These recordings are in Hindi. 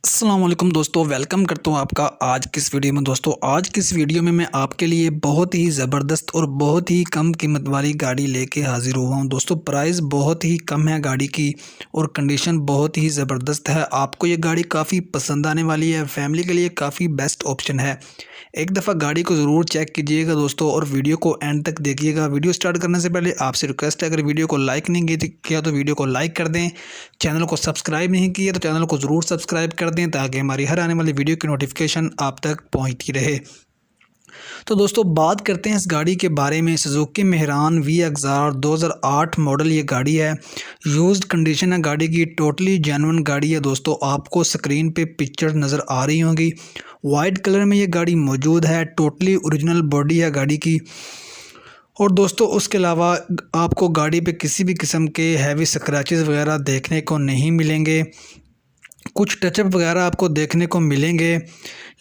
अस्सलाम वालेकुम दोस्तों, वेलकम करता हूँ आपका आज की इस वीडियो में। दोस्तों आज की इस वीडियो में मैं आपके लिए बहुत ही ज़बरदस्त और बहुत ही कम कीमत वाली गाड़ी लेके हाज़िर हुआ हूँ। दोस्तों प्राइस बहुत ही कम है गाड़ी की और कंडीशन बहुत ही ज़बरदस्त है। आपको ये गाड़ी काफ़ी पसंद आने वाली है, फैमिली के लिए काफ़ी बेस्ट ऑप्शन है। एक दफ़ा गाड़ी को ज़रूर चेक कीजिएगा दोस्तों और वीडियो को एंड तक देखिएगा। वीडियो स्टार्ट करने से पहले आपसे रिक्वेस्ट है, अगर वीडियो को लाइक नहीं किया तो वीडियो को लाइक कर दें। चैनल को सब्सक्राइब नहीं किया तो चैनल को ज़रूर सब्सक्राइब कर दें ताकि हमारी हर आने वाली वीडियो की नोटिफिकेशन आप तक पहुंचती रहे। तो दोस्तों बात करते हैं इस गाड़ी के बारे में। सुजुकी मेहरान VXR 2008 मॉडल ये गाड़ी है। यूज्ड कंडीशन है गाड़ी की, टोटली जेन्युइन गाड़ी है। दोस्तों आपको स्क्रीन पे पिक्चर नज़र आ रही होंगी, वाइट कलर में ये गाड़ी मौजूद है। टोटली ओरिजिनल बॉडी है गाड़ी की। और दोस्तों उसके अलावा आपको गाड़ी पे किसी भी किस्म के हैवी स्क्रैचेस वगैरह देखने को नहीं मिलेंगे। कुछ टचअप वगैरह आपको देखने को मिलेंगे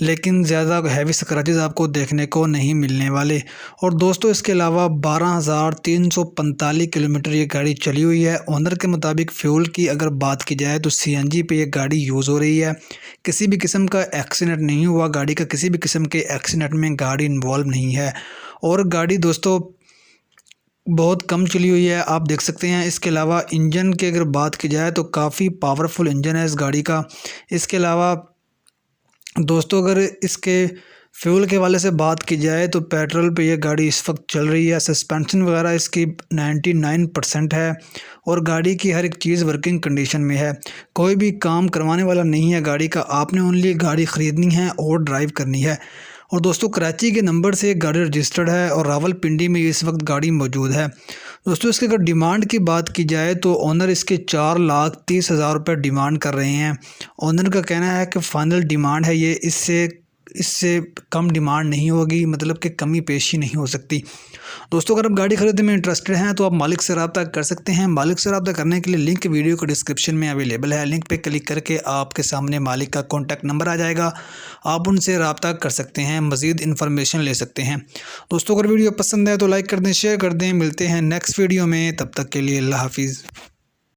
लेकिन ज़्यादा हैवी स्क्रैचेस आपको देखने को नहीं मिलने वाले। और दोस्तों इसके अलावा 12,345 किलोमीटर ये गाड़ी चली हुई है। ओनर के मुताबिक फ्यूल की अगर बात की जाए तो CNG पे ये गाड़ी यूज़ हो रही है। किसी भी किस्म का एक्सीडेंट नहीं हुआ गाड़ी का, किसी भी किस्म के एक्सीडेंट में गाड़ी इन्वॉल्व नहीं है। और गाड़ी दोस्तों बहुत कम चली हुई है, आप देख सकते हैं। इसके अलावा इंजन की अगर बात की जाए तो काफ़ी पावरफुल इंजन है इस गाड़ी का। इसके अलावा दोस्तों अगर इसके फ्यूल के वाले से बात की जाए तो पेट्रोल पे ये गाड़ी इस वक्त चल रही है। सस्पेंशन वगैरह इसकी 99% है और गाड़ी की हर एक चीज़ वर्किंग कंडीशन में है। कोई भी काम करवाने वाला नहीं है गाड़ी का, आपने ओनली गाड़ी ख़रीदनी है और ड्राइव करनी है। और दोस्तों कराची के नंबर से गाड़ी रजिस्टर्ड है और रावलपिंडी में इस वक्त गाड़ी मौजूद है। दोस्तों इसके अगर डिमांड की बात की जाए तो ओनर इसके 4,30,000 रुपये डिमांड कर रहे हैं। ओनर का कहना है कि फ़ाइनल डिमांड है ये, इससे कम डिमांड नहीं होगी, मतलब कि कमी पेशी नहीं हो सकती। दोस्तों अगर आप गाड़ी खरीदने में इंटरेस्टेड हैं तो आप मालिक से रब्ता कर सकते हैं। मालिक से रब्ता करने के लिए लिंक वीडियो के डिस्क्रिप्शन में अवेलेबल है। लिंक पे क्लिक करके आपके सामने मालिक का कॉन्टैक्ट नंबर आ जाएगा, आप उनसे रब्ता कर सकते हैं, मज़ीद इन्फॉर्मेशन ले सकते हैं। दोस्तों अगर वीडियो पसंद है तो लाइक कर दें, शेयर कर दें। मिलते हैं नेक्स्ट वीडियो में, तब तक के लिए अल्लाह हाफिज़।